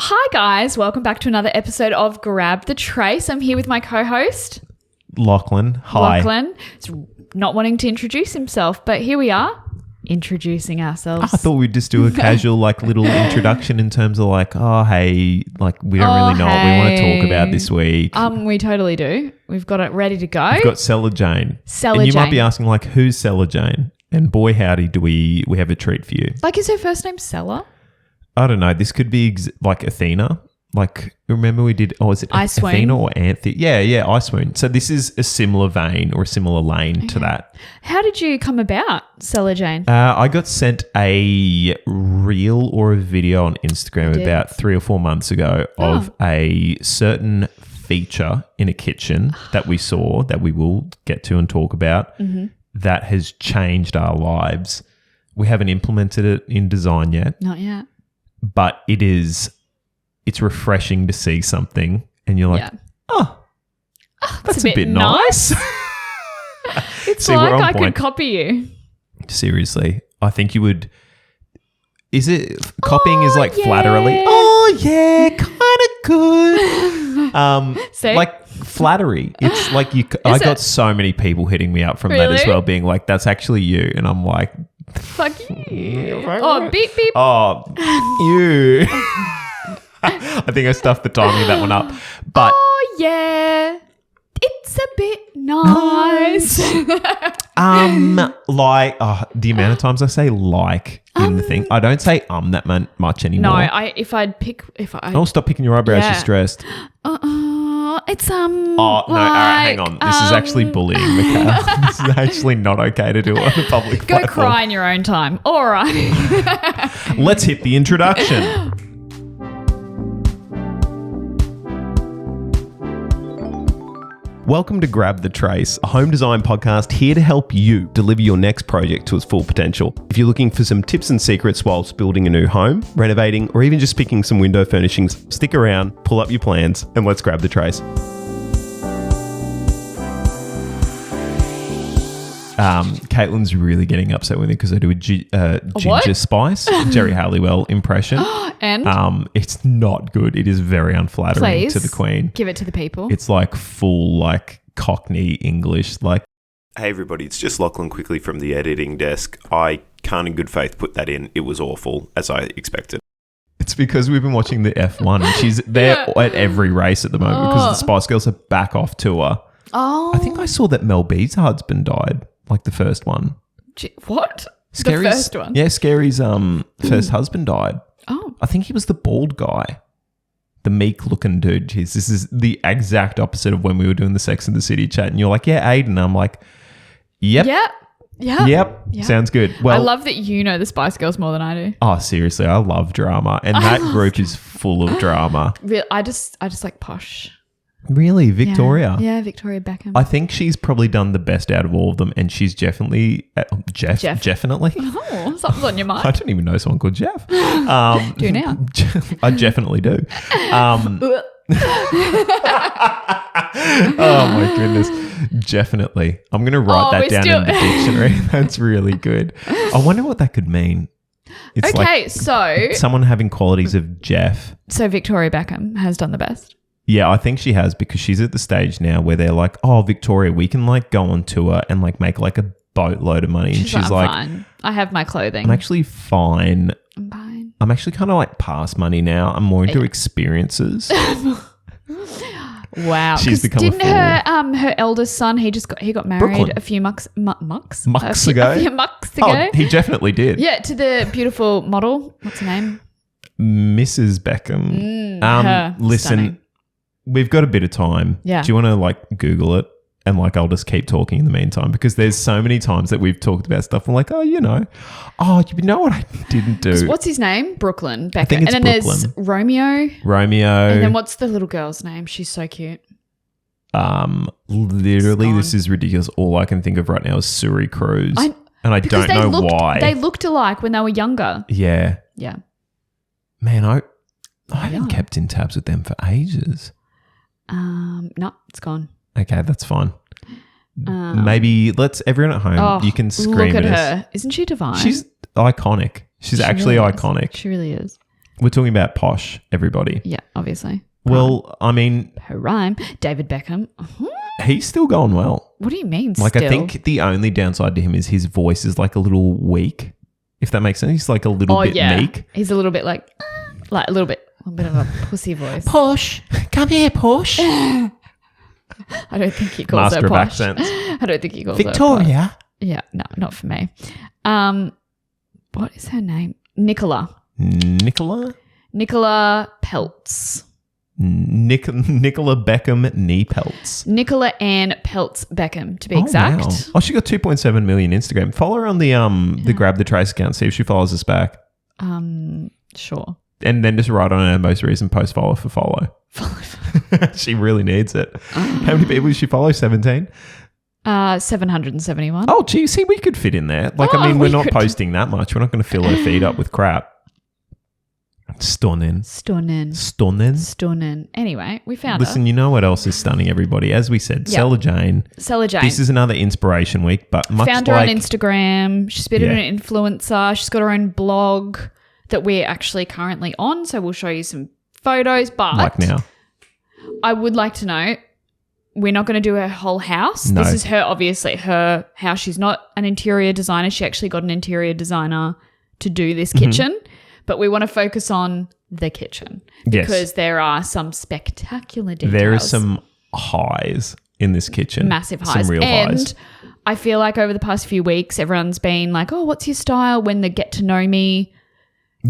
Hi guys, welcome back to another episode of Grab the Trace. I'm here with my co-host Lachlan. Hi. Lachlan. He's not wanting to introduce himself, but here we are introducing ourselves. I thought we'd just do a casual little introduction in terms of hey, we don't really know what we want to talk about this week. We totally do. We've got it ready to go. We've got Cella Jane. Cella and you Jane. might be asking who's Cella Jane? And boy howdy do we have a treat for you. Is her first name Cella? I don't know. This could be Athena. Remember we did, is it Athena or Anthe? Yeah, I Swoon. So this is a similar vein or a similar lane to that. How did you come about, Cella Jane? I got sent a reel or a video on Instagram about 3 or 4 months ago of a certain feature in a kitchen that we saw that we will get to and talk about that has changed our lives. We haven't implemented it in design yet. Not yet. But it's refreshing to see something and you're like, that's a bit nice. It's See, like I could copy you. Seriously. I think you would. Is it copying is flatterly? Yeah. Oh, yeah, kind of good. See? Flattery. It's I got so many people hitting me up from that as well, being like, that's actually you. And I'm like, fuck you. Oh, beep, beep. Oh, you. I think I stuffed the timing of that one up. But oh, yeah. It's a bit nice. The amount of times I say in the thing, I don't say that much anymore. No, I'll stop picking your eyebrows. You're stressed. It's Oh no! All right, hang on. This is actually bullying, Mikaela. This is actually not okay to do on a public Go platform. cry in your own time. All right. Let's hit the introduction. Welcome to Grab the Trace, a home design podcast here to help you deliver your next project to its full potential. If you're looking for some tips and secrets whilst building a new home, renovating, or even just picking some window furnishings, stick around, pull up your plans, and let's grab the trace. Caitlin's really getting upset with me because I do a ginger spice, Jerry Halliwell impression. And? It's not good. It is very unflattering to the Queen. Give it to the people. It's full Cockney English. Hey everybody, it's just Lachlan quickly from the editing desk. I can't in good faith put that in. It was awful, as I expected. It's because we've been watching the F1 and she's there at every race at the moment because the Spice Girls are back off tour. Oh. I think I saw that Mel B's husband died, the first one. What? Scary's, the first one? Yeah, Scary's first husband died. Oh. I think he was the bald guy. The meek looking dude. Jeez, this is the exact opposite of when we were doing the Sex and the City chat. And you're like, yeah, Aiden. I'm like, yep. Yep. Sounds good. Well, I love that you know the Spice Girls more than I do. Oh, seriously. I love drama. And that group is full of drama. I just like posh. Really? Victoria? Yeah, Victoria Beckham. I think she's probably done the best out of all of them. And she's definitely... Jeff. Definitely. Oh, something's on your mind. I don't even know someone called Jeff. Do now. I definitely do. Oh my goodness. Definitely. I'm going to write that down in the dictionary. That's really good. I wonder what that could mean. It's so... someone having qualities of Jeff. So Victoria Beckham has done the best. Yeah, I think she has because she's at the stage now where they're like, oh, Victoria, we can go on tour and make a boatload of money. And she's like, I'm fine. I have my clothing. I'm actually fine. I'm fine. I'm actually kind of past money now. I'm more into experiences. Wow. She's become didn't her eldest son, he got married Brooklyn. a few months ago. A few months ago. Oh, he definitely did. Yeah, to the beautiful model. What's her name? Mrs. Beckham. Listen, stunning. We've got a bit of time. Yeah. Do you want to Google it? And I'll just keep talking in the meantime because there's so many times that we've talked about stuff. I'm you know what I didn't do? What's his name? Brooklyn Beckham. I think it's and then Brooklyn. there's Romeo. And then what's the little girl's name? She's so cute. Literally, this is ridiculous. All I can think of right now is Suri Cruz. And I don't know why. They looked alike when they were younger. Yeah. Yeah. Man, I haven't kept in tabs with them for ages. No, it's gone. Okay, that's fine. Maybe everyone at home, you can scream look at us. her. Isn't she divine? She's iconic. She's actually really iconic. She really is. We're talking about posh, everybody. Yeah, obviously. Well, I mean, Her rhyme. David Beckham. he's still going well. What do you mean Like, still? I think the only downside to him is his voice is like a little weak, if that makes sense. He's like a little bit meek. He's a little bit like a little bit of a pussy voice. Posh. Come here, posh. I don't think he calls Master her of posh. accents. I don't think he calls her posh. Victoria. Yeah, no, not for me. What is her name? Nicola Peltz. Nicola Beckham knee pelts. Nicola Ann Peltz Beckham, to be exact. Wow. Oh, she got 2.7 million Instagram. Follow her on the Grab the Trace account. See if she follows us back. Sure. And then just write on her most recent post follow for follow. She really needs it. How many people does she follow? 17? 771. Oh, gee, see, we could fit in there. Like, I mean, we're not posting that much. We're not going to fill her feed up with crap. Stunning. Anyway, we found Listen, her. you know what else is stunning, everybody? As we said, Cella Jane. This is another inspiration week, but much found her on Instagram. She's a bit of an influencer. She's got her own blog that we're actually currently on, so we'll show you some photos. But like now, I would like to know, we're not going to do her whole house. No. This is obviously her house. She's not an interior designer. She actually got an interior designer to do this kitchen. But we want to focus on the kitchen because there are some spectacular details. there is some highs in this kitchen. Massive highs. Some real highs. And I feel like over the past few weeks, everyone's been like, oh, what's your style? When the Get to Know Me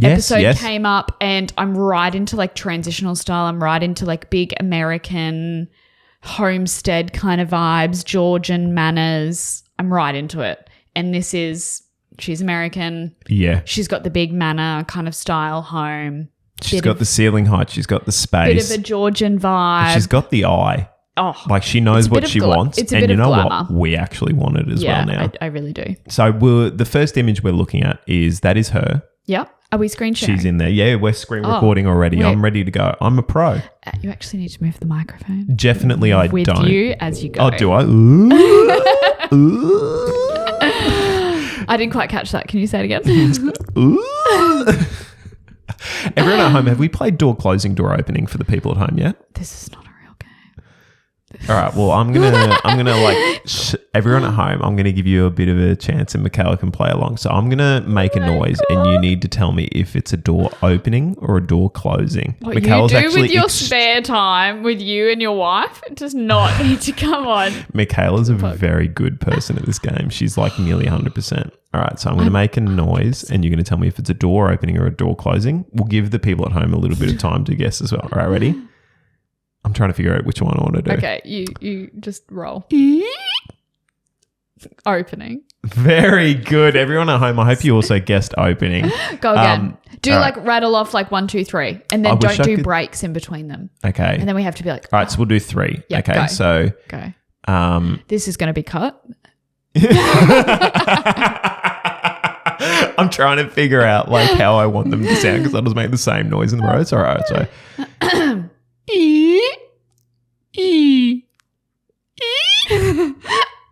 episode came up, and I'm right into like transitional style. I'm right into like big American homestead kind of vibes, Georgian manners. I'm right into it. And she's American. Yeah. She's got the big manor kind of style home. She's got the ceiling height. She's got the space. Bit of a Georgian vibe. She's got the eye. Oh, like she knows what she wants. It's a bit of glamour. What? We actually want it as well now. I really do. So the first image we're looking at is her. Yep. Are we screen sharing? She's in there. Yeah, we're screen recording already. Wait. I'm ready to go. I'm a pro. You actually need to move the microphone. Definitely I with don't. With you as you go. Oh, do I? Ooh. Ooh. I didn't quite catch that. Can you say it again? Ooh. Everyone at home, have we played door closing, door opening for the people at home yet? This is not a real game. All right. Well, I'm gonna like everyone at home. I'm gonna give you a bit of a chance, and Mikaela can play along. So I'm gonna make a noise, and you need to tell me if it's a door opening or a door closing. What Mikaela's you do with your spare time with you and your wife, it does not need to come on. Mikaela's a very good person at this game. She's like nearly 100%. All right. So I'm gonna make a noise, and you're gonna tell me if it's a door opening or a door closing. We'll give the people at home a little bit of time to guess as well. All right. Ready? I'm trying to figure out which one I want to do. Okay, you just roll. Opening. Very good. Everyone at home, I hope you also guessed opening. Go again. Rattle off like 1, 2, 3, and then don't do breaks in between them. Okay. And then we have to be like, all right, so we'll do 3. Yeah, okay, go. so go. This is going to be cut. I'm trying to figure out like how I want them to sound because I'll just make the same noise in the row. All right, so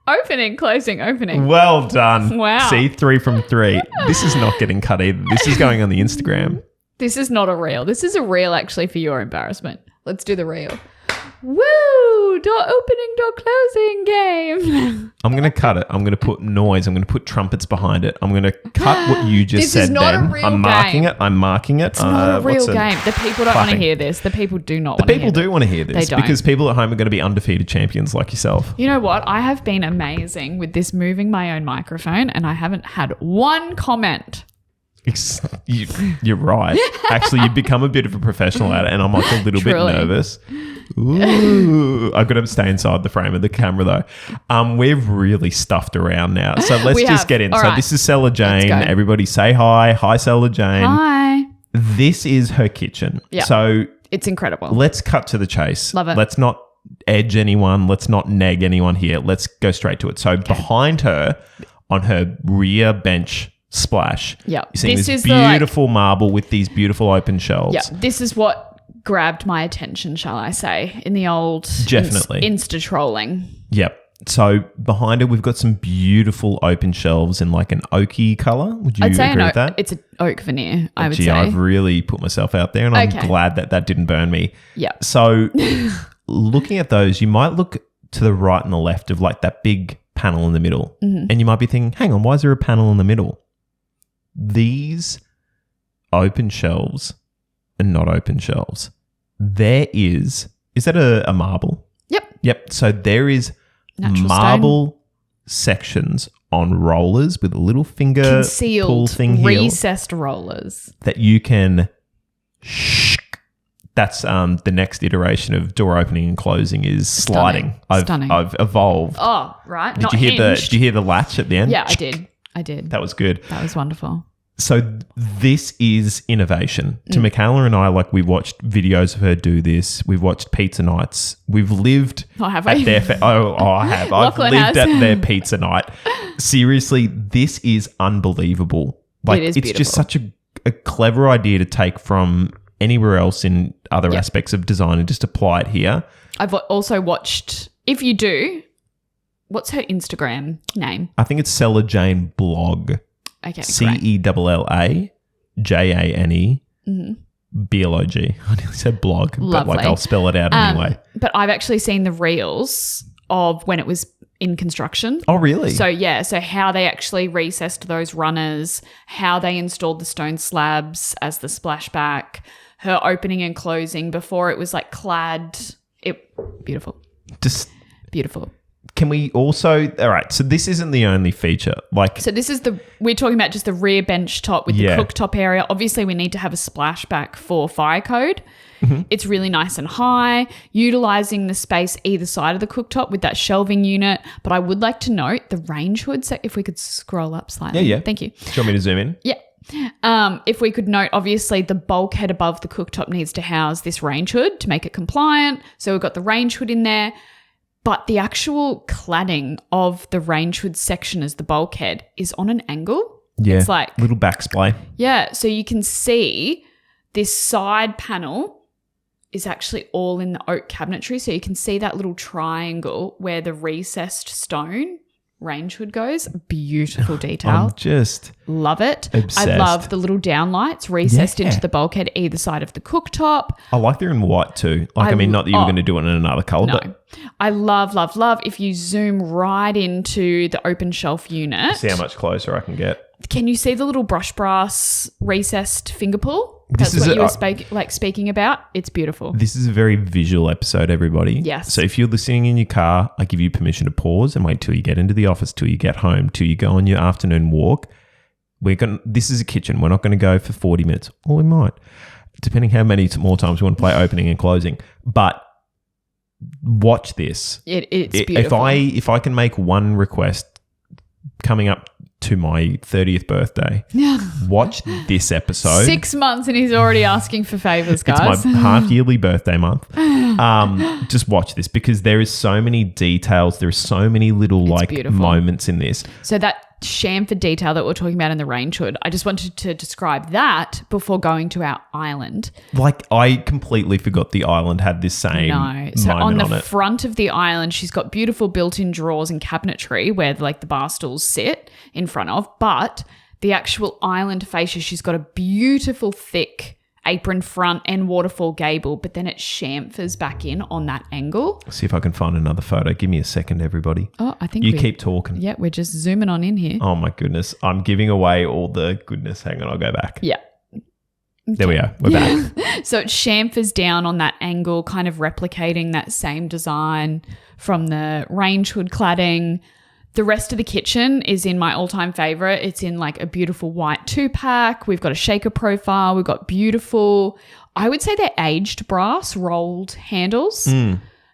Opening, closing, opening. Well done. Wow. See, 3 from 3. This is not getting cut either. This is going on the Instagram. This is not a reel. This is a reel actually for your embarrassment. Let's do the reel. Woo! Door opening, door closing game. I'm going to cut it. I'm going to put noise. I'm going to put trumpets behind it. I'm going to cut what you just this said is not then. A real I'm marking game. it. I'm marking it. It's not a real game. The people don't want to hear this. The people do not want to hear this. The people do want to hear this. They don't. Because people at home are going to be undefeated champions like yourself. You know what? I have been amazing with this moving my own microphone and I haven't had one comment. You're right. Actually, you've become a bit of a professional at it and I'm like a little bit nervous. Ooh, I've got to stay inside the frame of the camera though. We've really stuffed around now. So let's just get in. All right. This is Cella Jane. Everybody say hi. Hi, Cella Jane. Hi. This is her kitchen. Yeah. So it's incredible. Let's cut to the chase. Love it. Let's not edge anyone. Let's not neg anyone here. Let's go straight to it. So behind her, on her rear bench splash, yeah, you see this beautiful marble with these beautiful open shelves. Yeah, this is what grabbed my attention, shall I say, in the old definitely Insta trolling. Yep. So behind it, we've got some beautiful open shelves in like an oaky colour. Would you agree with that? It's an oak veneer, I would say. I've really put myself out there and I'm glad that didn't burn me. Yeah. So looking at those, you might look to the right and the left of like that big panel in the middle. And you might be thinking, hang on, why is there a panel in the middle? These open shelves and not open shelves. There is that a marble? Yep. So there is natural marble stone sections on rollers with a little finger concealed, pull thing here recessed rollers that you can that's the next iteration of door opening and closing is sliding. Stunning. I've evolved. Oh, right. Did you hear the latch at the end? Yeah, I did. That was good. That was wonderful. So this is innovation. To Mikaela and I, like we watched videos of her do this. We've watched pizza nights. We've lived have at we? their I have. I've Lachlan lived has. at their pizza night. Seriously, this is unbelievable. Like It is it's beautiful. just such a clever idea to take from anywhere else in other aspects of design and just apply it here. I've also watched, if you do, what's her Instagram name? I think it's Cella Jane Blog. Okay, CELLA JANE BLOG. I nearly said blog, but Lovely. like I'll spell it out anyway. But I've actually seen the reels of when it was in construction. Oh, really? So how they actually recessed those runners, how they installed the stone slabs as the splashback, her opening and closing before it was like clad. Beautiful. Just beautiful. Can we also, all right, so this isn't the only feature. So this is we're talking about just the rear bench top with the cooktop area. Obviously, we need to have a splashback for fire code. It's really nice and high, utilising the space either side of the cooktop with that shelving unit. But I would like to note the range hood, so if we could scroll up slightly. Yeah. Thank you. Do you want me to zoom in? Yeah. If we could note, obviously, the bulkhead above the cooktop needs to house this range hood to make it compliant. So we've got the range hood in there. But the actual cladding of the range hood section as the bulkhead is on an angle. Yeah. It's like little backsplay. Yeah. So you can see this side panel is actually all in the oak cabinetry. So you can see that little triangle where the recessed stone range hood goes. Beautiful detail. I'm just love it. obsessed. I love the little downlights recessed into the bulkhead either side of the cooktop. I like they're in white too. Like, not that you were going to do it in another colour. No. But I love if you zoom right into the open shelf unit. See how much closer I can get. Can you see the little brush brass recessed finger pull? This That's is what you were speaking about. It's beautiful. This is a very visual episode, everybody. Yes. So if you're listening in your car, I give you permission to pause and wait till you get into the office, till you get home, till you go on your afternoon walk. This is a kitchen. We're not going to go for 40 minutes. Or we might, depending how many more times we want to play opening and closing. But watch this. It's beautiful. If I can make one request coming up to my 30th birthday, watch this episode. 6 months and he's already asking for favours, guys. It's my half-yearly birthday month. Just watch this because there is so many details. There are so many little beautiful moments in this. So that chamfer detail that we're talking about in the range hood, I just wanted to describe that before going to our island. Like, I completely forgot the island had this same So moment on the it. front of the island, she's got beautiful built-in drawers and cabinetry where the bar stools sit in front of, but the actual island fascia, she's got a beautiful thick apron front and waterfall gable, but then it chamfers back in on that angle. See if I can find another photo. Give me a second, everybody. Oh, I think you keep talking. Yeah, we're just zooming on in here. Oh my goodness. I'm giving away all the goodness. Hang on, I'll go back. Yeah. There we are. We're back. So it chamfers down on that angle, kind of replicating that same design from the range hood cladding. The rest of the kitchen is in my all-time favourite. It's in a beautiful white 2-pack. We've got a shaker profile. We've got beautiful, I would say they're aged brass rolled handles.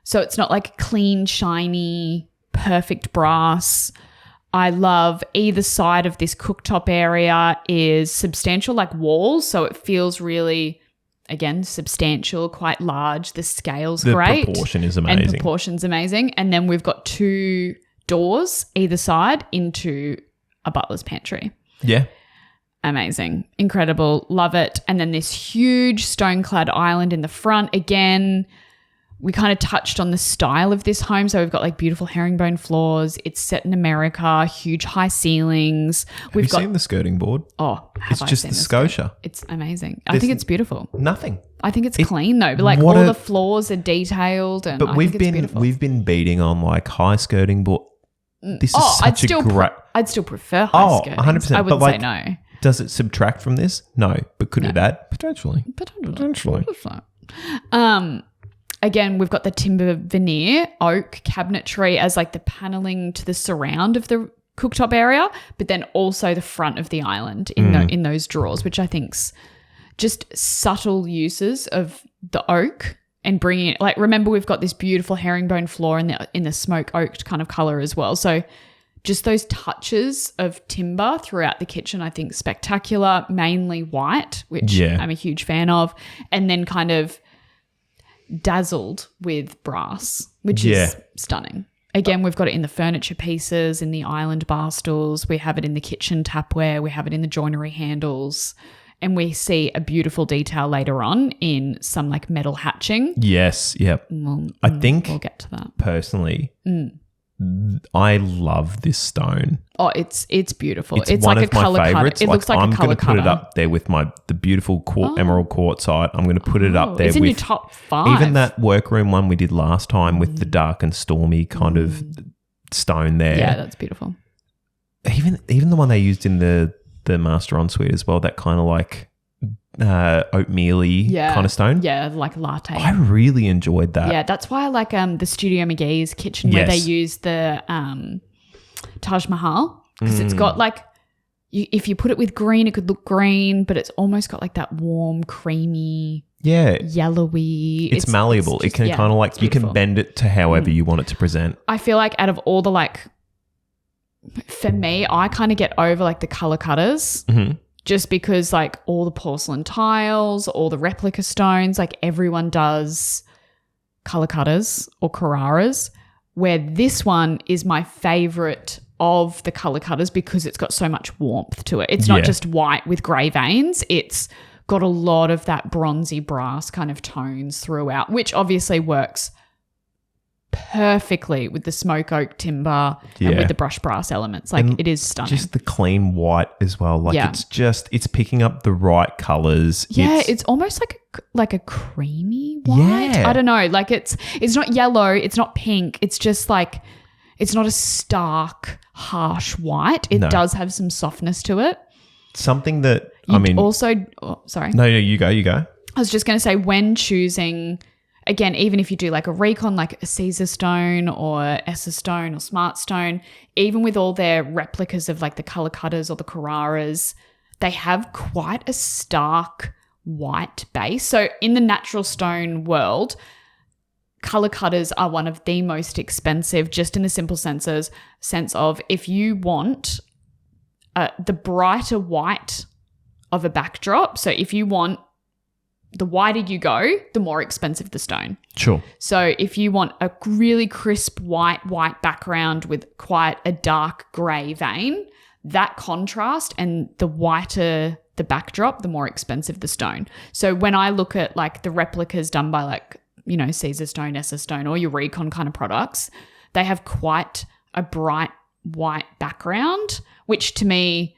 So it's not clean, shiny, perfect brass. I love either side of this cooktop area is substantial walls. So it feels really, again, substantial, quite large. The scale's great. The proportion is amazing. And proportion's amazing. And then we've got 2 doors either side into a butler's pantry. Yeah. Amazing. Incredible. Love it. And then this huge stone-clad island in the front. Again, we kind of touched on the style of this home. So we've got like beautiful herringbone floors. It's set in America, huge high ceilings. Have you seen the skirting board? Oh, it's just the Scotia. It's amazing. I think it's beautiful. Nothing. I think it's clean though. But like all the floors are detailed, and I think it's beautiful. We've been beating on like high skirting board. This is such a great. I'd still prefer high skirting. 100%. I wouldn't say no. Does it subtract from this? No, but could it add? Potentially. Again, we've got the timber veneer oak cabinetry as like the paneling to the surround of the cooktop area, but then also the front of the island in those drawers, which I think's just subtle uses of the oak and bringing it. Like, remember, we've got this beautiful herringbone floor in the smoke oaked kind of color as well. So just those touches of timber throughout the kitchen, I think spectacular. Mainly white, which I'm a huge fan of, and then kind of dazzled with brass, which is stunning. Again, we've got it in the furniture pieces, in the island bar stools. We have it in the kitchen tapware. We have it in the joinery handles. And we see a beautiful detail later on in some like metal hatching. Yes, yep. I think we'll get to that. Personally, I love this stone. Oh, it's beautiful. It's one like of a my color favorites. It looks like I'm a color going to put it up there with the beautiful emerald quartzite. I'm going to put it up there. It's in your top 5. Even that workroom one we did last time with the dark and stormy kind of stone there. Yeah, that's beautiful. Even the one they used in the master ensuite as well, that kind of like oatmeal-y kind of stone. Yeah, like latte. I really enjoyed that. Yeah, that's why I like the Studio McGee's kitchen where they use the Taj Mahal, because it's got like, if you put it with green, it could look green, but it's almost got like that warm, creamy, yellowy. It's malleable. It can kind of like, you can bend it to however you want it to present. I feel like out of all the like, for me, I kind of get over like the color cutters. Just because like all the porcelain tiles, all the replica stones, like everyone does color cutters or Carraras, where this one is my favorite of the color cutters because it's got so much warmth to it. It's not just white with grey veins. It's got a lot of that bronzy brass kind of tones throughout, which obviously works perfectly with the smoke oak timber and with the brushed brass elements. Like, it is stunning. Just the clean white as well. Like it's picking up the right colours. Yeah, it's almost like a creamy white. Yeah. I don't know. Like it's not yellow, it's not pink. It's just like, it's not a stark, harsh white. It does have some softness to it. Something that sorry. No, you go. I was just going to say, when choosing, again, even if you do like a recon, like a Caesar stone or Essa stone or Smart stone, even with all their replicas of like the color cutters or the Carraras, they have quite a stark white base. So in the natural stone world, color cutters are one of the most expensive, just in the simple sense of if you want the brighter white of a backdrop. So if you want, the whiter you go, the more expensive the stone. Sure. So if you want a really crisp white background with quite a dark grey vein, that contrast and the whiter the backdrop, the more expensive the stone. So when I look at like the replicas done by like, you know, Caesar stone, Essa stone, or your recon kind of products, they have quite a bright white background, which to me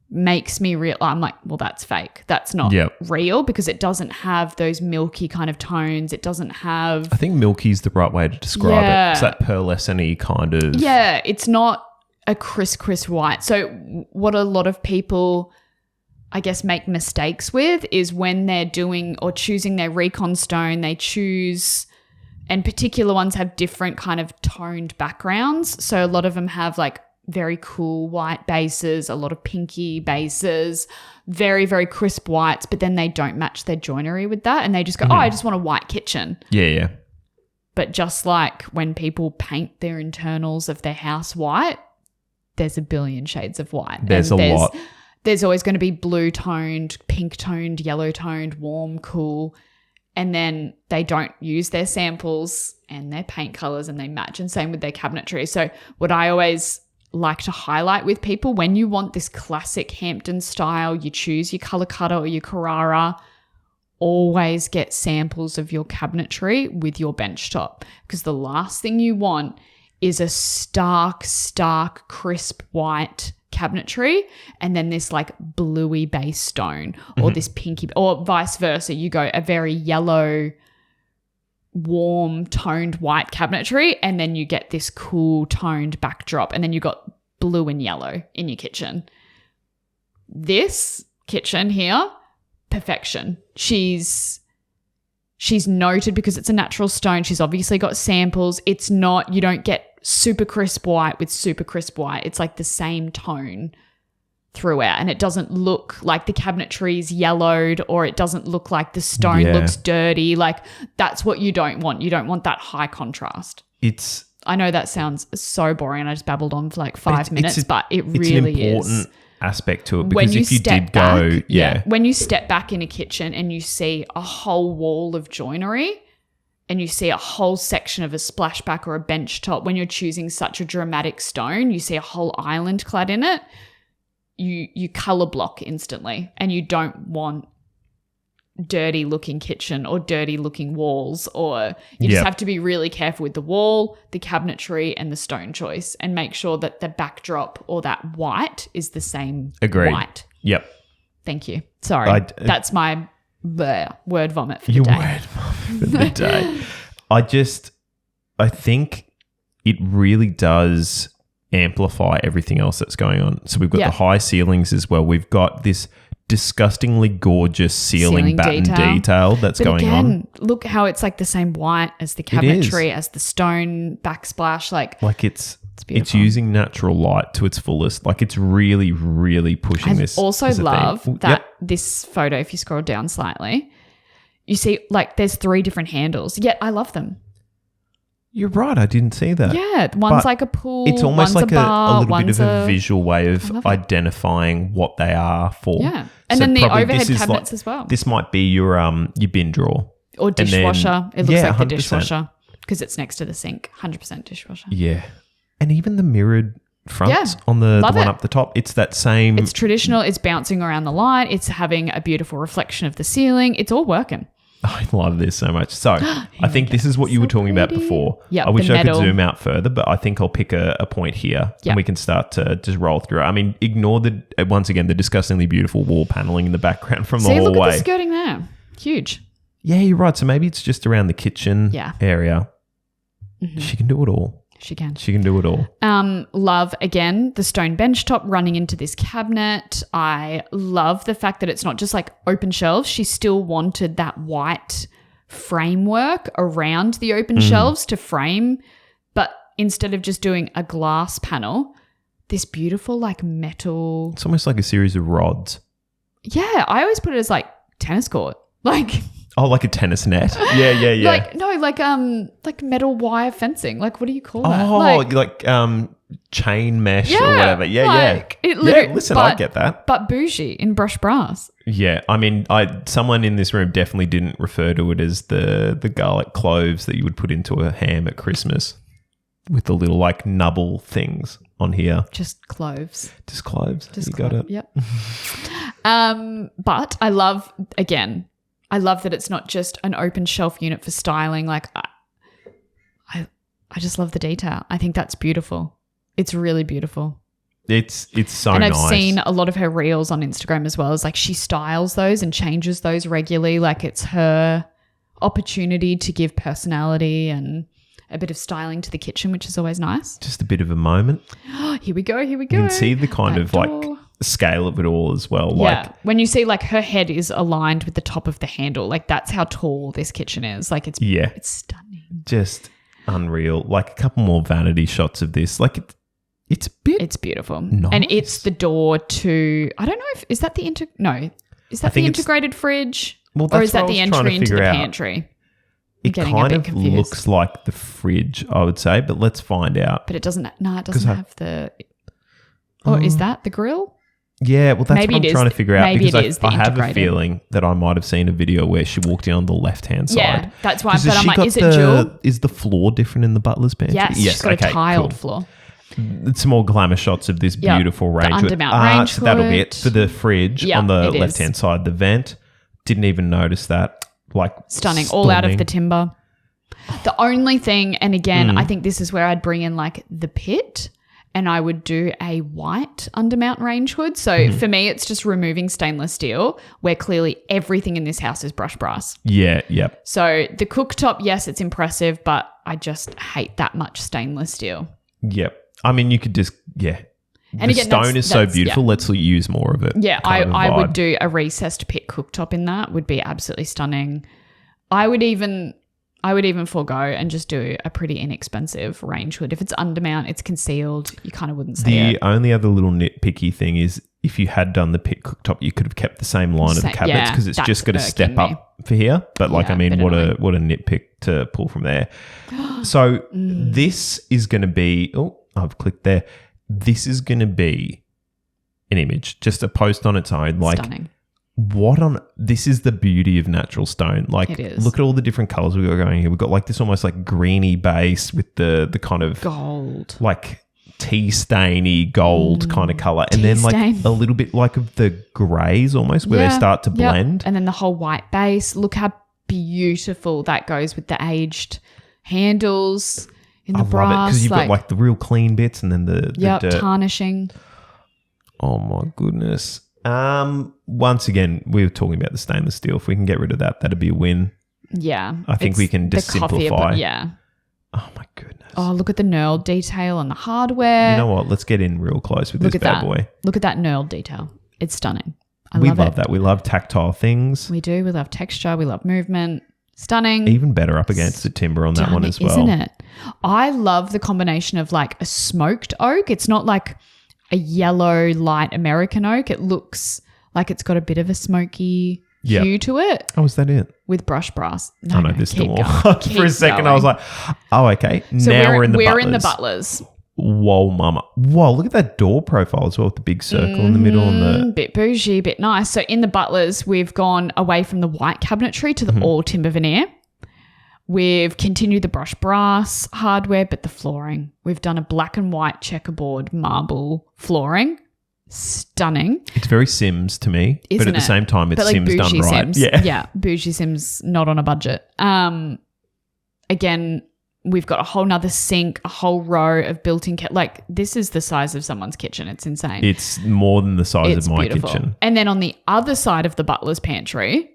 makes me real. I'm like, well, that's fake. That's not real, because it doesn't have those milky kind of tones. It doesn't have. I think milky is the right way to describe it. It's that pearlescent-y kind of. Yeah, it's not a crisp white. So what a lot of people, I guess, make mistakes with is when they're doing or choosing their recon stone, they choose, and particular ones have different kind of toned backgrounds. So a lot of them have like very cool white bases, a lot of pinky bases, very, very crisp whites, but then they don't match their joinery with that, and they just go, I just want a white kitchen. Yeah. But just like when people paint their internals of their house white, there's a billion shades of white. There's a lot. There's always going to be blue toned, pink toned, yellow toned, warm, cool, and then they don't use their samples and their paint colors and they match, and same with their cabinetry. So what I always like to highlight with people, when you want this classic Hampton style, you choose your color cutter or your Carrara, always get samples of your cabinetry with your bench top, because the last thing you want is a stark, crisp white cabinetry and then this like bluey base stone or this pinky, or vice versa. You go a very yellow, warm, toned white cabinetry and then you get this cool toned backdrop and then you got blue and yellow in your kitchen. This kitchen here, perfection. She's noted because it's a natural stone. She's obviously got samples. It's not, you don't get super crisp white with super crisp white. It's like the same tone throughout, and it doesn't look like the cabinetry is yellowed, or it doesn't look like the stone looks dirty. Like that's what you don't want. You don't want that high contrast. I know that sounds so boring. I just babbled on for like 5 minutes, but it really is. It's an important aspect to it, because if you did go, when you step back in a kitchen and you see a whole wall of joinery and you see a whole section of a splashback or a bench top, when you're choosing such a dramatic stone, you see a whole island clad in it, you color block instantly, and you don't want dirty looking kitchen or dirty looking walls, or you just have to be really careful with the wall, the cabinetry and the stone choice, and make sure that the backdrop or that white is the same white. Yep. Thank you. Sorry. That's my word vomit for the day. Your word vomit for the day. I think it really does amplify everything else that's going on. So we've got the high ceilings as well. We've got this disgustingly gorgeous ceiling batten detail that's going on. Look how it's like the same white as the cabinetry, as the stone backsplash. Like it's beautiful. It's using natural light to its fullest. Like it's really, really pushing this. I also love that this photo, if you scroll down slightly, you see like there's 3 different handles, yet I love them. You're right. I didn't see that. Yeah. One's like a pool. It's almost like a little bit of a visual way of identifying what they are for. Yeah. And then the overhead cabinets as well. This might be your bin drawer. Or dishwasher. It looks like 100%. The dishwasher because it's next to the sink. 100% dishwasher. Yeah. And even the mirrored fronts on the one up the top. It's that same. It's traditional. It's bouncing around the light. It's having a beautiful reflection of the ceiling. It's all working. I love this so much. So I think this is what you were talking about before. Yep, I wish I could zoom out further, but I think I'll pick a point here and we can start to just roll through it. I mean, ignore once again, the disgustingly beautiful wall paneling in the background from the hallway. Look at the skirting there. Huge. Yeah, you're right. So maybe it's just around the kitchen area. Mm-hmm. She can do it all. She can do it all. Love, again, the stone bench top running into this cabinet. I love the fact that it's not just like open shelves. She still wanted that white framework around the open shelves to frame, but instead of just doing a glass panel, this beautiful like metal. It's almost like a series of rods. Yeah, I always put it as like tennis court. Like... Oh, like a tennis net? Yeah. Like metal wire fencing. Like, what do you call that? Oh, like chain mesh or whatever. Yeah. Listen, I get that. But bougie in brushed brass. Yeah, I mean, someone in this room definitely didn't refer to it as the garlic cloves that you would put into a ham at Christmas with the little like nubble things on here. Just cloves. Just cloves. You got it. Yep. But I love that it's not just an open shelf unit for styling. Like I just love the detail. I think that's beautiful. It's really beautiful. It's so nice. And I've seen a lot of her reels on Instagram as well. It's like she styles those and changes those regularly. Like it's her opportunity to give personality and a bit of styling to the kitchen, which is always nice. Just a bit of a moment. Here we go. You can see the kind of like scale of it all as well. Yeah. When you see like her head is aligned with the top of the handle, like that's how tall this kitchen is. Like it's stunning. Just unreal. Like a couple more vanity shots of this. Like it's beautiful. Nice. And it's the door to, I don't know is that the integrated fridge? Well, or is that the entry into the pantry? It kind of looks like the fridge, I would say, but let's find out. But it doesn't have the... Or is that the grill? Yeah, well, that's what I'm trying to figure out, because I have a feeling that I might have seen a video where she walked in on the left-hand side. Yeah, that's why. But I'm like, is it dual? Is the floor different in the butler's pantry? Yes, she's got a tiled floor. Some more glamour shots of this beautiful range. The undermount range so that'll be it for the fridge on the left-hand side. The vent, Didn't even notice that. Like stunning. All out of the timber. The only thing, and again, I think this is where I'd bring in like the pit and I would do a white undermount range hood. So for me, it's just removing stainless steel where clearly everything in this house is brushed brass. Yeah, yep. So the cooktop, yes, it's impressive, but I just hate that much stainless steel. Yep. I mean, you could just, And the stone is so beautiful. Yeah. Let's use more of it. Yeah, I would do a recessed pit cooktop in that. Would be absolutely stunning. I would even forego and just do a pretty inexpensive range hood. If it's undermount, it's concealed. You kind of wouldn't see it. The only other little nitpicky thing is if you had done the pit cooktop, you could have kept the same line of the cabinets because it's just got to step up for here. But what a nitpick to pull from there. So this is going to be, I've clicked there. This is going to be an image, just a post on its own. Like, stunning. This is the beauty of natural stone. Like, it is. Look at all the different colors we've got going here. We've got like this almost like greeny base with the kind of gold, like tea stainy gold kind of color. And then like a little bit like of the grays almost where they start to blend. And then the whole white base. Look how beautiful that goes with the aged handles. I love it because you've got like the real clean bits and then the dirt. Tarnishing. Oh my goodness. Once again, we were talking about the stainless steel. If we can get rid of that, that'd be a win. Yeah. I think we can just simplify. Yeah. Oh my goodness. Oh, look at the knurled detail on the hardware. You know what? Let's get in real close with this bad boy. Look at that knurled detail. It's stunning. We love that. We love tactile things. We do. We love texture. We love movement. Stunning. Even better up against the timber on that one as well. Isn't it? I love the combination of like a smoked oak. It's not like a yellow light American oak. It looks like it's got a bit of a smoky hue to it. Oh, is that it? With brush brass. No, there's still more. For a second, going. I was like, oh, okay. So now we're in the Butlers. We're in the Butlers. Whoa, mama. Whoa, look at that door profile as well with the big circle in the middle. And bit bougie, bit nice. So in the Butlers, we've gone away from the white cabinetry to the all timber veneer. We've continued the brush brass hardware, but the flooring. We've done a black and white checkerboard marble flooring. Stunning. It's very Sims to me, but at the same time, it's Sims done right. Sims. Yeah, bougie Sims, not on a budget. Again, we've got a whole nother sink, a whole row of built-in like this is the size of someone's kitchen. It's insane. It's more than the size of my kitchen. And then on the other side of the butler's pantry,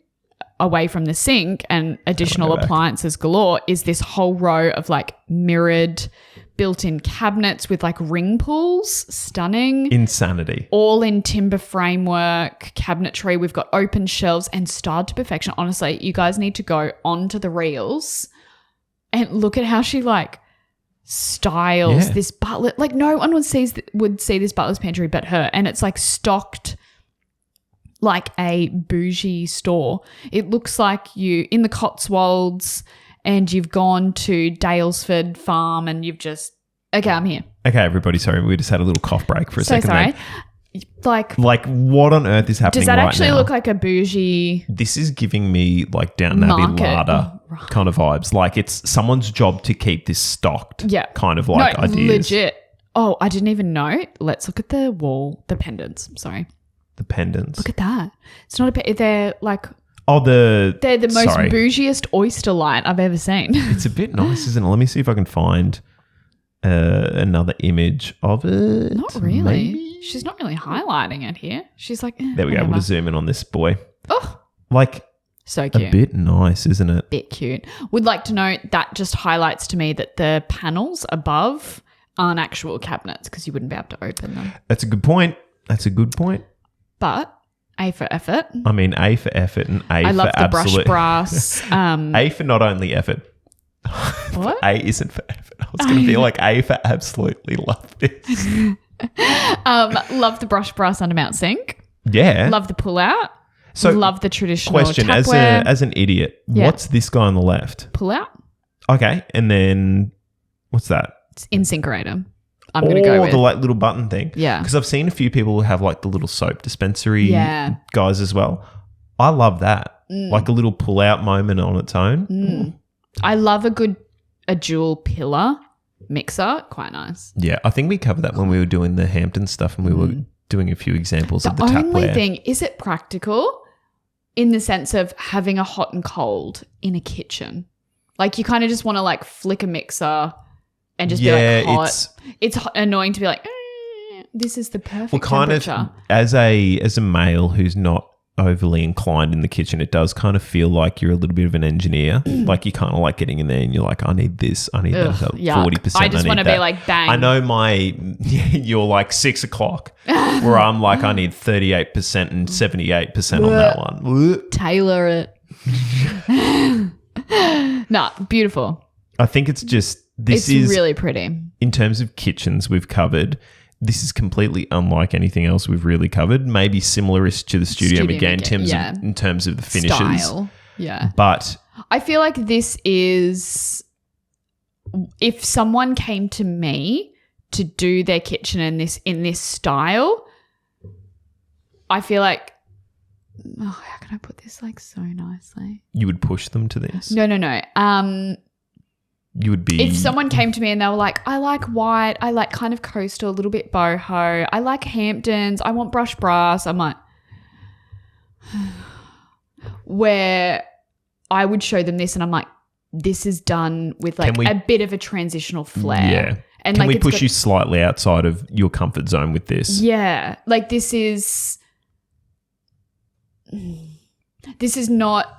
away from the sink and additional appliances galore, is this whole row of like mirrored built-in cabinets with like ring pulls. Stunning. Insanity. All in timber framework cabinetry. We've got open shelves and styled to perfection. Honestly, you guys need to go onto the reels and look at how she like styles this butler. Like no one would see this butler's pantry but her. And it's like stocked like a bougie store. It looks like you in the Cotswolds and you've gone to Dalesford Farm and you've just... Okay, I'm here. Okay, everybody, sorry. We just had a little cough break for a second. Sorry. Then. Like what on earth is happening right now? Does that actually look like a bougie... This is giving me like Downton Abbey larder kind of vibes. Like it's someone's job to keep this stocked. Yeah. Kind of like ideas. Legit. Oh, I didn't even know. Let's look at the wall, the pendants. Sorry. The pendants. Look at that. It's not a... They're like... Oh, they're the most bougiest oyster light I've ever seen. It's a bit nice, isn't it? Let me see if I can find another image of it. Not really. Maybe? She's not really highlighting it here. She's like, there we go. We'll zoom in on this boy. Oh, like so cute. A bit nice, isn't it? Bit cute. Would like to note that just highlights to me that the panels above aren't actual cabinets because you wouldn't be able to open them. That's a good point. But A for effort. I mean, A for effort and A I for love the absolute. Brush brass. A for not only effort. What? A isn't for effort. I was going to be like A for absolutely love this. Love the brush brass undermount sink. Yeah. Love the pull out. So love the traditional question, tapware. as an idiot, what's this guy on the left? Pull out. Okay. And then what's that? It's incinerator. I'm going to go with the like little button thing. Yeah. Because I've seen a few people who have like the little soap dispensary guys as well. I love that. Like a little pull out moment on its own. I love a dual pillar mixer. Quite nice. Yeah. I think we covered that when we were doing the Hampton stuff and we were doing a few examples of the tapware. The only thing, is it practical? in the sense of having a hot and cold in a kitchen. Like you kind of just want to like flick a mixer and just be like hot. It's annoying to be like, this is the perfect temperature. Of as a male who's not overly inclined in the kitchen, it does kind of feel like you're a little bit of an engineer. Like you kind of like getting in there and you're like, I need this, I need that 40%. I just want to be like, bang. I know you're like 6 o'clock where I'm like, I need 38% and 78% on that one. Tailor it. Nah, beautiful. I think it's just, this is really pretty. In terms of kitchens we've covered, this is completely unlike anything else we've really covered. Maybe similarish to the Studio McGann in terms of the finishes. Style. Yeah. But I feel like this is, if someone came to me to do their kitchen in this style, I feel like, how can I put this like so nicely? You would push them to this? No. You would be... If someone came to me and they were like, I like white, I like kind of coastal, a little bit boho, I like Hamptons, I want brushed brass, I'm like... Where I would show them this and I'm like, this is done with like a bit of a transitional flair. Yeah. And can we push you slightly outside of your comfort zone with this? Yeah. Like this is not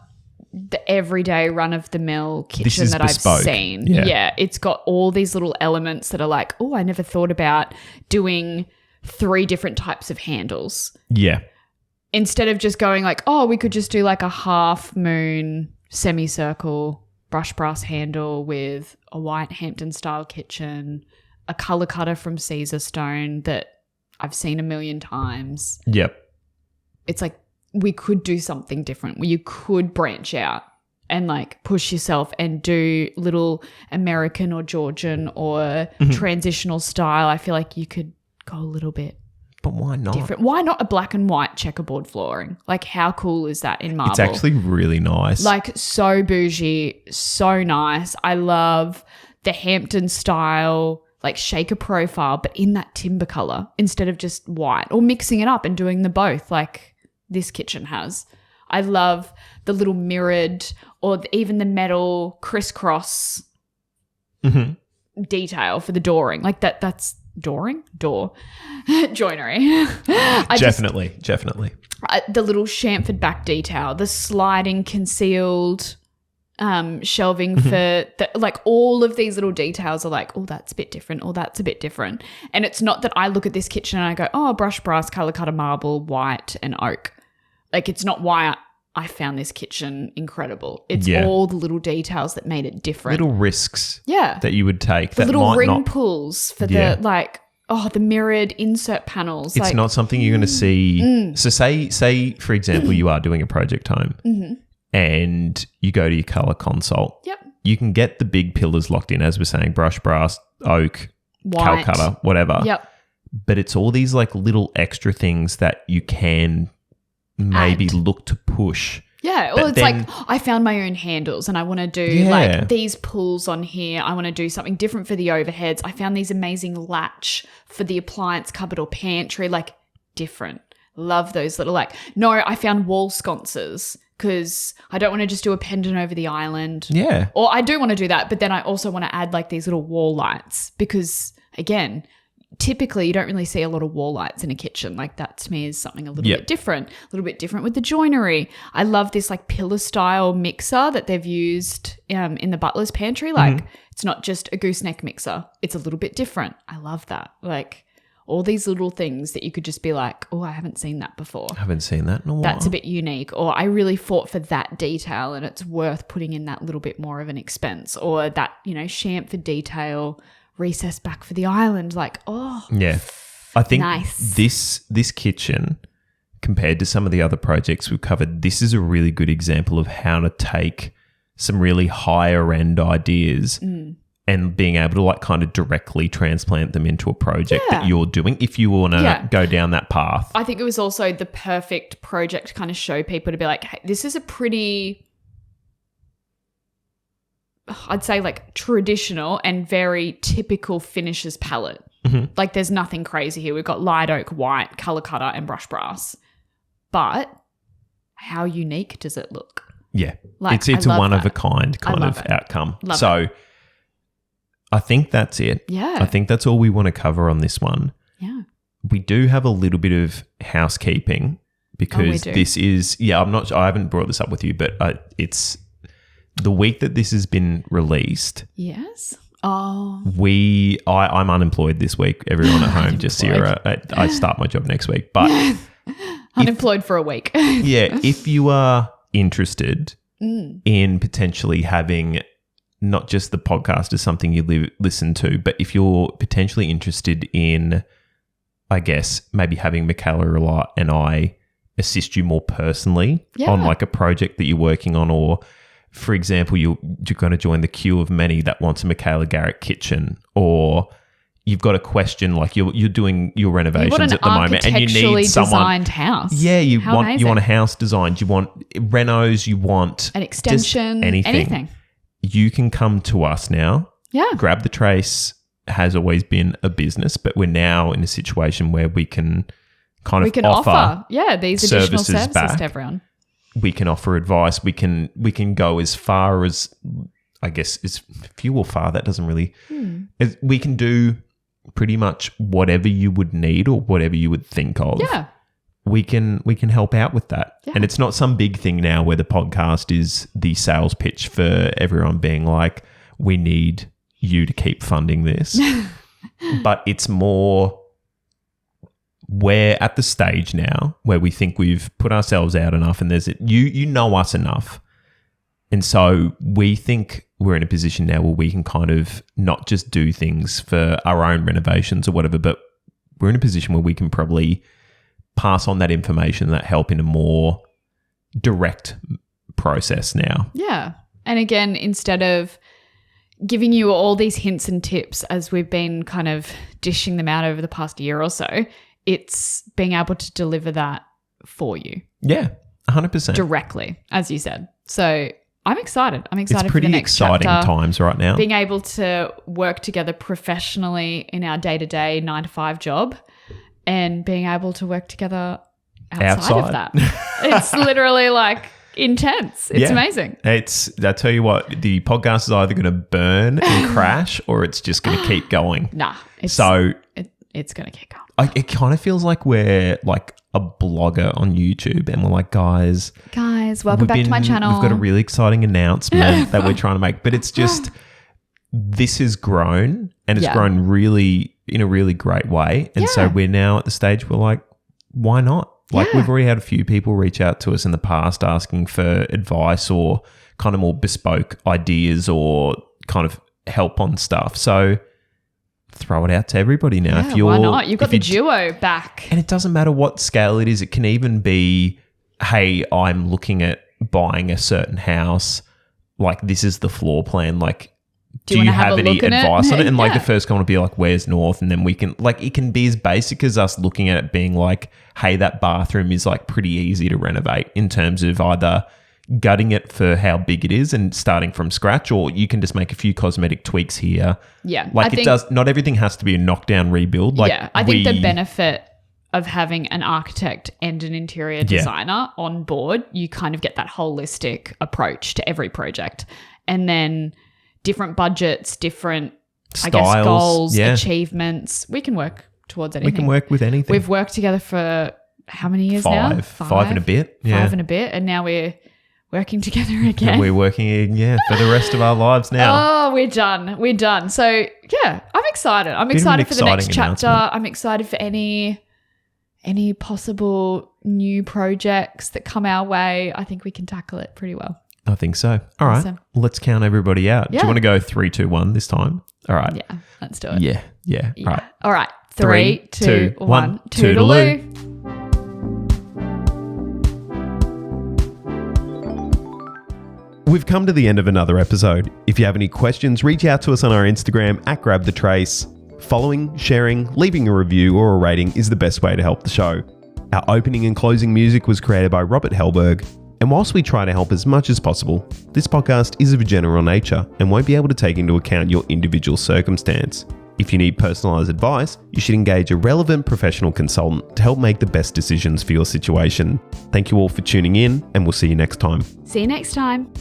the everyday run-of-the-mill kitchen that bespoke. I've seen. Yeah. It's got all these little elements that are like, oh, I never thought about doing 3 different types of handles. Yeah. Instead of just going like, oh, we could just do like a half moon semicircle brush brass handle with a white Hampton-style kitchen, a colour cutter from Caesar Stone that I've seen a million times. Yep. It's like, we could do something different where you could branch out and like push yourself and do little American or Georgian or transitional style. I feel like you could go a little bit. But why not? Different. Why not a black and white checkerboard flooring? Like how cool is that in marble? It's actually really nice. Like so bougie, so nice. I love the Hampton style, like shaker profile, but in that timber color instead of just white, or mixing it up and doing the both like this kitchen has. I love the little mirrored or even the metal crisscross detail for the dooring. Like that's door joinery. Definitely. The little chamfered back detail, the sliding concealed shelving for like all of these little details are like, oh, that's a bit different, or that's a bit different. And it's not that I look at this kitchen and I go, oh, brush brass, colour cutter marble, white and oak. Like it's not why I found this kitchen incredible. It's all the little details that made it different. Little risks that you would take. The little ring pulls for the like, the mirrored insert panels. It's like, not something you're going to see. So say for example, you are doing a project home and you go to your colour consult. Yep. You can get the big pillars locked in, as we're saying, brush brass, oak, white, cal cutter, whatever. Yep. But it's all these like little extra things that you can maybe look to push. Yeah, well, it's like I found my own handles and I want to do like these pulls on here. I want to do something different for the overheads. I found these amazing latch for the appliance cupboard or pantry, like different. Love those little I found wall sconces because I don't want to just do a pendant over the island. Yeah. Or I do want to do that, but then I also want to add like these little wall lights because, again, typically you don't really see a lot of wall lights in a kitchen. Like that to me is something a little bit different with the joinery. I love this like pillar style mixer that they've used in the butler's pantry. Like it's not just a gooseneck mixer. It's a little bit different. I love that. Like all these little things that you could just be like, oh, I haven't seen that before. I haven't seen that in a while. That's a bit unique. Or I really fought for that detail and it's worth putting in that little bit more of an expense. Or that, chamfered detail recessed back for the island. Like, oh. Yeah. I think nice. This kitchen, compared to some of the other projects we've covered, this is a really good example of how to take some really higher end ideas and being able to like kind of directly transplant them into a project that you're doing if you want to go down that path. I think it was also the perfect project to kind of show people to be like, hey, this is a pretty, I'd say like traditional and very typical finishes palette. Like there's nothing crazy here. We've got light oak, white, colour cutter and brush brass. But how unique does it look? Yeah. Like, it's a one-of-a-kind kind of outcome. So I think that's it. Yeah. I think that's all we want to cover on this one. Yeah. We do have a little bit of housekeeping because this is, I haven't brought this up with you, but it's the week that this has been released. Yes. Oh. I'm unemployed this week. Everyone at home, just Sarah. I start my job next week, but unemployed for a week. Yeah. If you are interested in potentially having not just the podcast as something you listen to, but if you're potentially interested in, I guess, maybe having Mikaela and I assist you more personally on like a project that you're working on, or for example, you're going to join the queue of many that wants a Cella Janes Kitchen, or you've got a question like you're doing your renovations at the moment and you need someone designed house. Yeah, you want a house designed, you want renos, you want an extension, anything. You can come to us now. Yeah. Grab the Trace has always been a business, but we're now in a situation where we can offer these additional services to everyone. We can offer advice. We can go as far as, I guess, as few or far. That doesn't really. We can do pretty much whatever you would need or whatever you would think of. Yeah. We can help out with that. Yeah. And it's not some big thing now where the podcast is the sales pitch for everyone being like, we need you to keep funding this. But it's more, we're at the stage now where we think we've put ourselves out enough and you know us enough. And so we think we're in a position now where we can kind of not just do things for our own renovations or whatever, but we're in a position where we can probably pass on that information, that help in a more direct process now. Yeah. And again, instead of giving you all these hints and tips as we've been kind of dishing them out over the past year or so, it's being able to deliver that for you. Yeah, 100%. Directly, as you said. So I'm excited. I'm It's excited pretty for the next exciting chapter. Times right now. Being able to work together professionally in our day-to-day 9-to-5 job and being able to work together outside of that. It's literally like intense. It's amazing. I tell you what, the podcast is either going to burn and crash or it's just going to keep going. Nah. It's going to keep going. It kind of feels like we're like a blogger on YouTube and we're like, guys, welcome back to my channel. We've got a really exciting announcement that we're trying to make, but it's just, this has grown and it's grown really in a really great way. And so we're now at the stage where like, why not? Like we've already had a few people reach out to us in the past asking for advice or kind of more bespoke ideas or kind of help on stuff. So throw it out to everybody now. Yeah, why not? You've got the duo back. And it doesn't matter what scale it is. It can even be, hey, I'm looking at buying a certain house. Like, this is the floor plan. Like, do you have any advice on it? And like the first comment will be like, where's north? And then we can, like, it can be as basic as us looking at it being like, hey, that bathroom is like pretty easy to renovate in terms of either gutting it for how big it is and starting from scratch, or you can just make a few cosmetic tweaks here. Yeah. Like not everything has to be a knockdown rebuild. Like, I think the benefit of having an architect and an interior designer on board, you kind of get that holistic approach to every project. And then different budgets, different styles, I guess, goals, achievements. We can work towards anything. We can work with anything. We've worked together for how many years now? Five and a bit. Yeah. 5 and a bit. And now we're working together again. And we're working, for the rest of our lives now. Oh, we're done. We're done. So, yeah, I'm excited. I'm excited for the next chapter. I'm excited for any possible new projects that come our way. I think we can tackle it pretty well. I think so. All right. Let's count everybody out. Yeah. Do you want to go 3, 2, 1 this time? All right. Yeah, let's do it. Yeah. All right. 3, 2, 1. Toodaloo. We've come to the end of another episode. If you have any questions, reach out to us on our Instagram @GrabTheTrace. Following, sharing, leaving a review or a rating is the best way to help the show. Our opening and closing music was created by Robert Hellberg. And whilst we try to help as much as possible, this podcast is of a general nature and won't be able to take into account your individual circumstance. If you need personalised advice, you should engage a relevant professional consultant to help make the best decisions for your situation. Thank you all for tuning in, and we'll see you next time. See you next time.